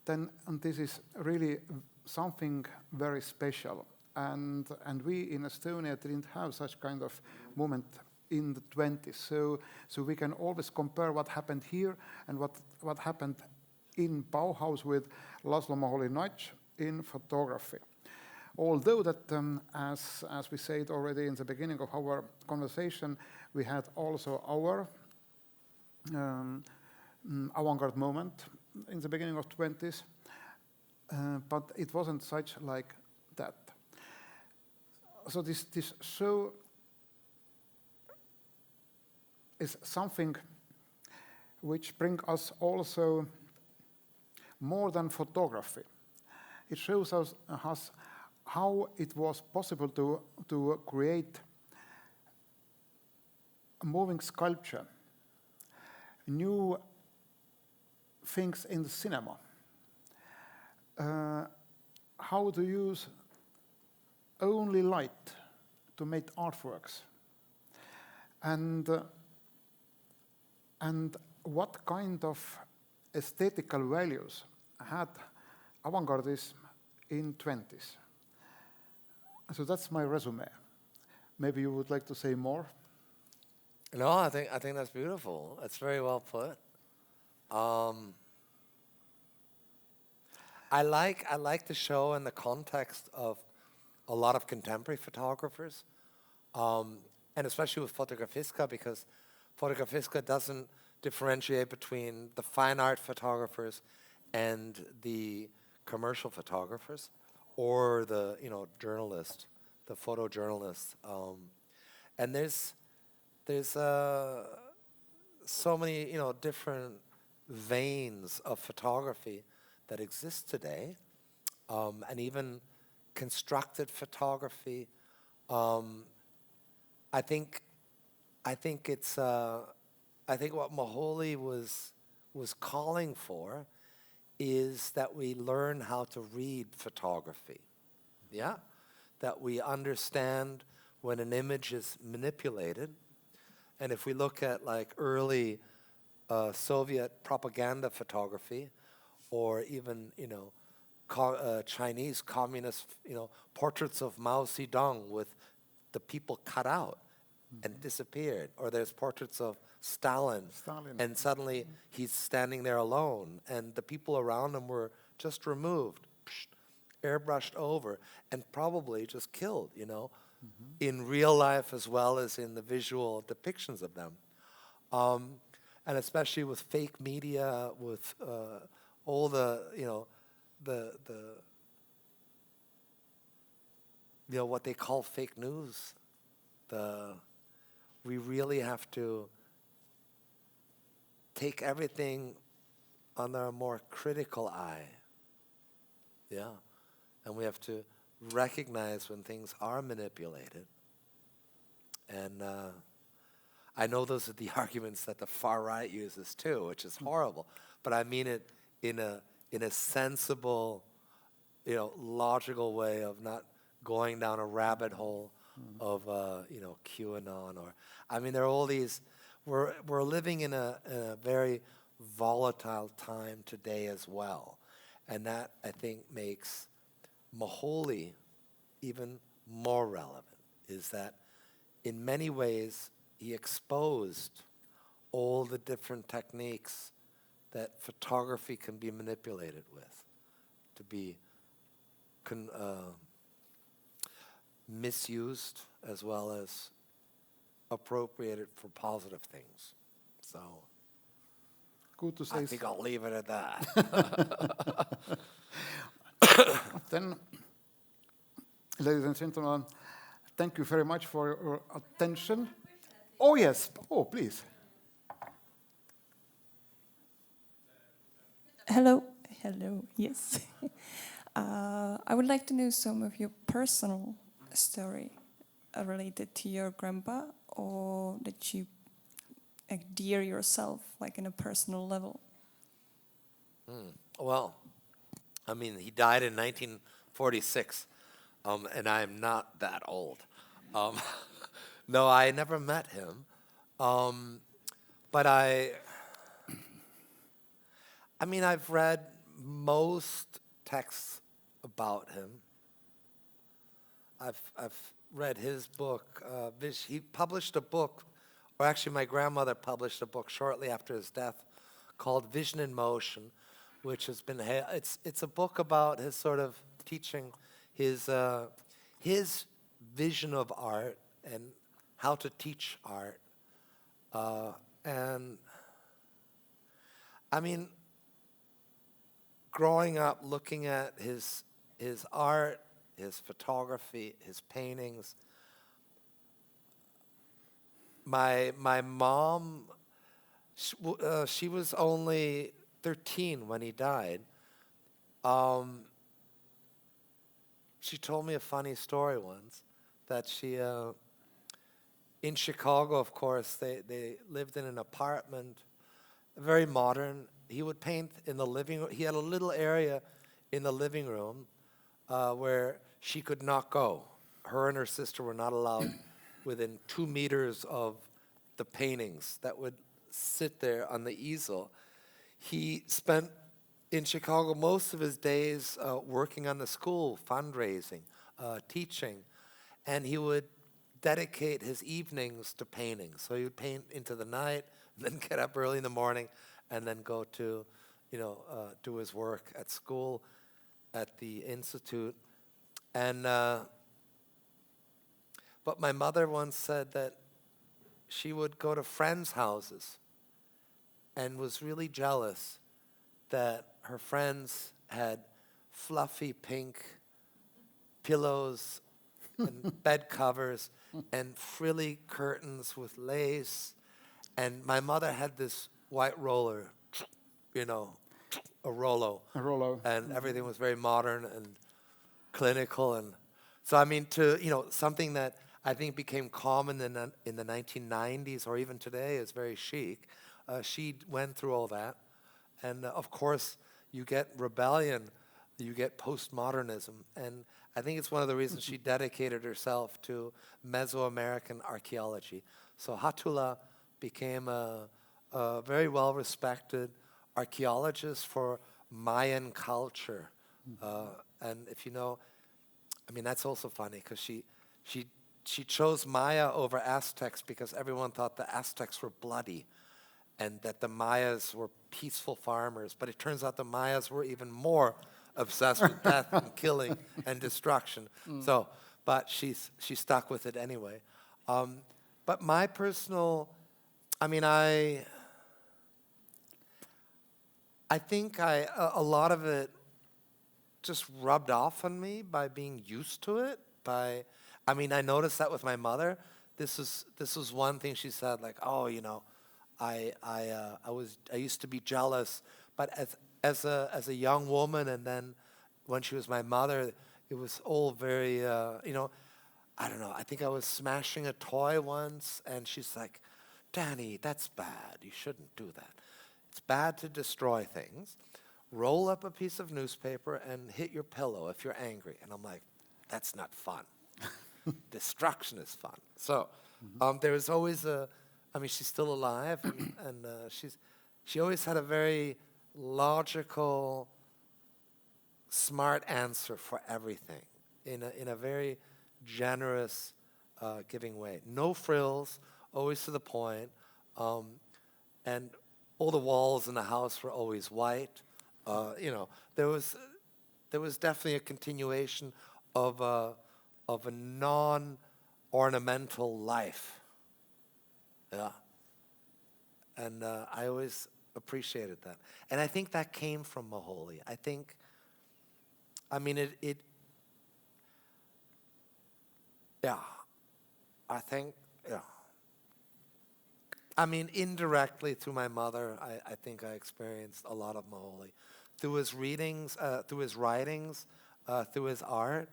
then this is really something very special. And we in Estonia didn't have such kind of moment in the 20s. So we can always compare what happened here and what happened in Bauhaus with László Moholy-Nagy in photography. Although that, as we said already in the beginning of our conversation, we had also our avant-garde moment in the beginning of 20s, but it wasn't such like that. So this show is something which brings us also more than photography. It shows us how it was possible to create a moving sculpture, new things in the cinema, how to use only light to make artworks, and what kind of aesthetical values had avant-gardism in 20s. So that's my resume. Maybe you would like to say more? No, I think that's beautiful. That's very well put. I like the show in the context of a lot of contemporary photographers, and especially with Fotografiskas, because Fotografiskas doesn't differentiate between the fine art photographers and the commercial photographers, or the journalist, the photojournalist. And there's so many different veins of photography that exist today, and even constructed photography. I think it's I think what Moholy was calling for is that we learn how to read photography. Yeah, that we understand when an image is manipulated. And if we look at like early Soviet propaganda photography, or even Chinese communist portraits of Mao Zedong with the people cut out and disappeared, or there's portraits of Stalin, and suddenly he's standing there alone, and the people around him were just removed, airbrushed over, and probably just killed, in real life as well as in the visual depictions of them. And especially with fake media, with all the what they call fake news. We really have to take everything under a more critical eye. Yeah. And we have to recognize when things are manipulated. And I know those are the arguments that the far right uses too, which is horrible. But I mean it in a sensible, logical way of not going down a rabbit hole of QAnon, or there are all these. We're living in a very volatile time today as well, and that I think makes Moholy even more relevant. Is that in many ways he exposed all the different techniques that photography can be manipulated with, to be misused as well as appropriated for positive things. So Good to say. I think I'll leave it at that. Then, ladies and gentlemen, thank you very much for your attention. Oh yes, please. Hello, yes. I would like to know some of your personal story related to your grandpa, or that you adhere yourself, like in a personal level. Well, he died in 1946, and I'm not that old. No, I never met him, but I've read most texts about him. I've read his book. He published a book, or actually my grandmother published a book shortly after his death called Vision in Motion, which has been, it's a book about his sort of teaching, his vision of art and how to teach art. And growing up looking at his art, his photography, his paintings, my mom, she was only 13 when he died. She told me a funny story once, that she, in Chicago, of course, they lived in an apartment, very modern. He would paint in the living room. He had a little area in the living room where she could not go. Her and her sister were not allowed within 2 meters of the paintings that would sit there on the easel. He spent in Chicago most of his days working on the school, fundraising, teaching, and he would dedicate his evenings to painting. So he would paint into the night, and then get up early in the morning, and then go to, do his work at school, at the institute. And but my mother once said that she would go to friends' houses and was really jealous that her friends had fluffy pink pillows and bed covers and frilly curtains with lace. And my mother had this white roller, you know, a Rollo. A Rollo. And everything was very modern and clinical. And so, I mean, something that I think became common in the 1990s or even today is very chic. She went through all that. And of course, you get rebellion, you get postmodernism. And I think it's one of the reasons she dedicated herself to Mesoamerican archaeology. So Hattula became a very well-respected archaeologist for Mayan culture. And if you know, I mean, that's also funny because she chose Maya over Aztecs because everyone thought the Aztecs were bloody and that the Mayas were peaceful farmers. But it turns out the Mayas were even more obsessed with death and killing and destruction. So, but she stuck with it anyway. But my personal, I mean, I think a lot of it just rubbed off on me by being used to it. I mean, I noticed that with my mother. This was one thing she said, like, oh, you know, I used to be jealous, but as a young woman, and then when she was my mother, it was all very, you know, I don't know. I think I was smashing a toy once, and she's like, Danny, that's bad. You shouldn't do that. It's bad to destroy things. Roll up a piece of newspaper and hit your pillow if you're angry. And I'm like, that's not fun. Destruction is fun. So there was always I mean, she's still alive, and she always had a very logical, smart answer for everything in a very generous, giving way. No frills, always to the point, and all the walls in the house were always white. You know, there was definitely a continuation of a non-ornamental life. Yeah. And I always appreciated that. And I think that came from Moholy. I think, I mean, yeah. I think, yeah. I mean, indirectly through my mother, I think I experienced a lot of Moholy. Through his readings, through his writings, through his art,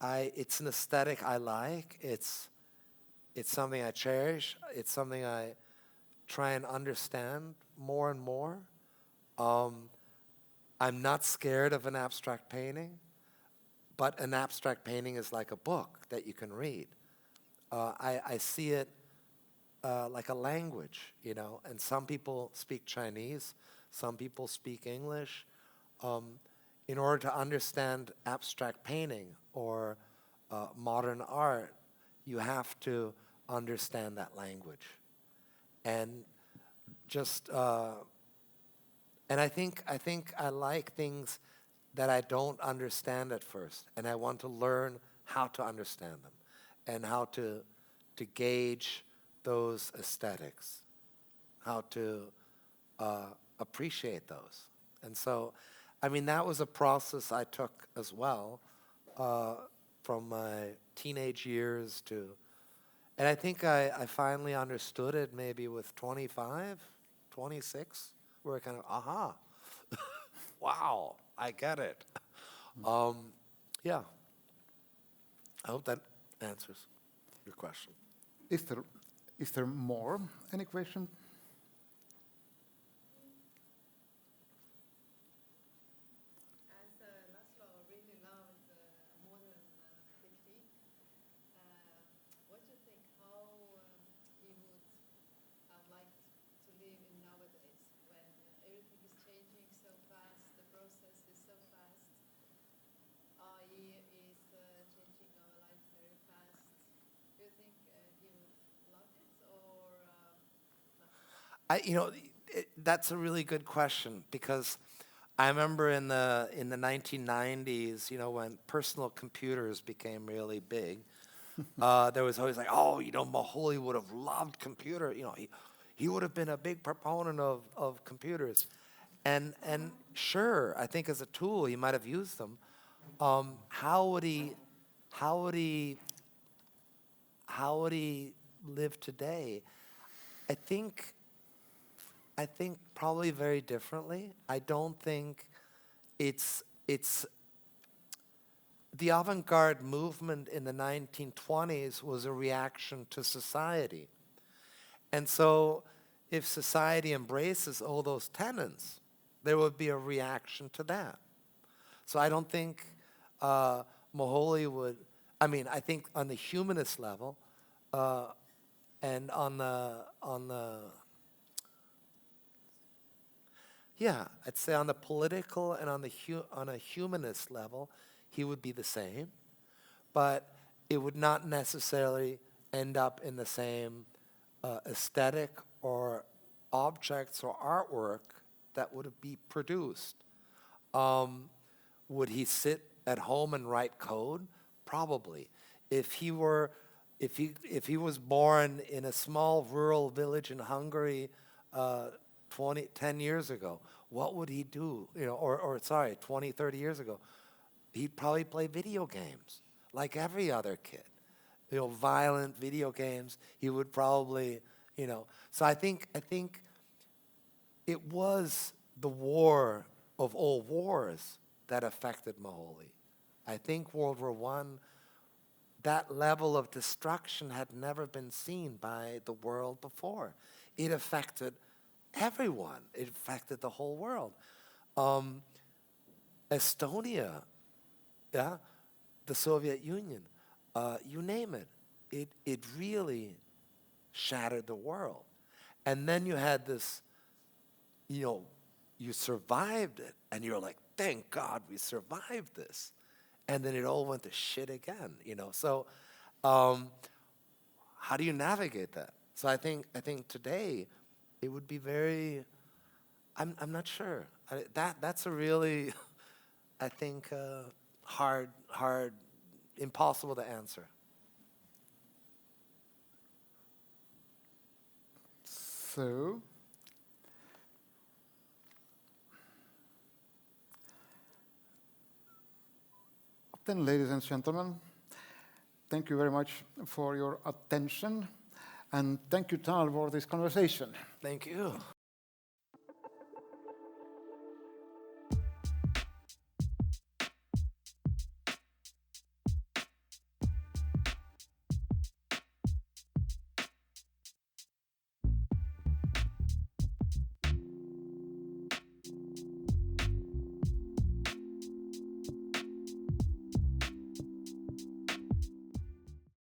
it's an aesthetic I like. It's something I cherish. It's something I try and understand more and more. I'm not scared of an abstract painting, but an abstract painting is like a book that you can read. I see it like a language, you know, and some people speak Chinese, some people speak English. In order to understand abstract painting or modern art, you have to understand that language. And just, and I think I like things that I don't understand at first, and I want to learn how to understand them and how to gauge those aesthetics, how to appreciate those. And so, I mean, that was a process I took as well from my teenage years to, and I think I finally understood it maybe with 25, 26, where I kind of, aha, wow, I get it. Yeah. I hope that answers your question. Is there more? Any question? As László really loves modern technique, what do you think how he would like to live in nowadays when everything is changing so fast, the process is so fast, AI is changing our life very fast. Do you think he would love it or not? You know, that's a really good question because I remember in the 1990s, you know, when personal computers became really big, there was always like, oh, you know, Moholy would have loved computer. You know, he would have been a big proponent of computers, and sure, I think as a tool he might have used them. How would he how would he live today? I think probably very differently. I don't think it's the avant-garde movement in the 1920s was a reaction to society. And so if society embraces all those tenets, there would be a reaction to that. So I don't think Moholy would, I mean, I think on the humanist level and on the yeah, I'd say on the political and on a humanist level, he would be the same, but it would not necessarily end up in the same aesthetic or objects or artwork that would be produced. Would he sit at home and write code? Probably. If he was born in a small rural village in Hungary 10 years ago, what would he do? 20, 30 years ago, he'd probably play video games like every other kid. Violent video games. He would probably, So I think it was the war of all wars that affected Moholy. I think World War I, that level of destruction had never been seen by the world before. It affected everyone. It affected the whole world. Estonia, yeah, the Soviet Union, you name it. It really shattered the world. And then you had this, you survived it, and you're like, thank God we survived this. And then it all went to shit again, So how do you navigate that? So I think today it would be very, I'm not sure. That's a really, I think, hard, impossible to answer. So, then, ladies and gentlemen, thank you very much for your attention, and thank you, Tal, for this conversation. Thank you.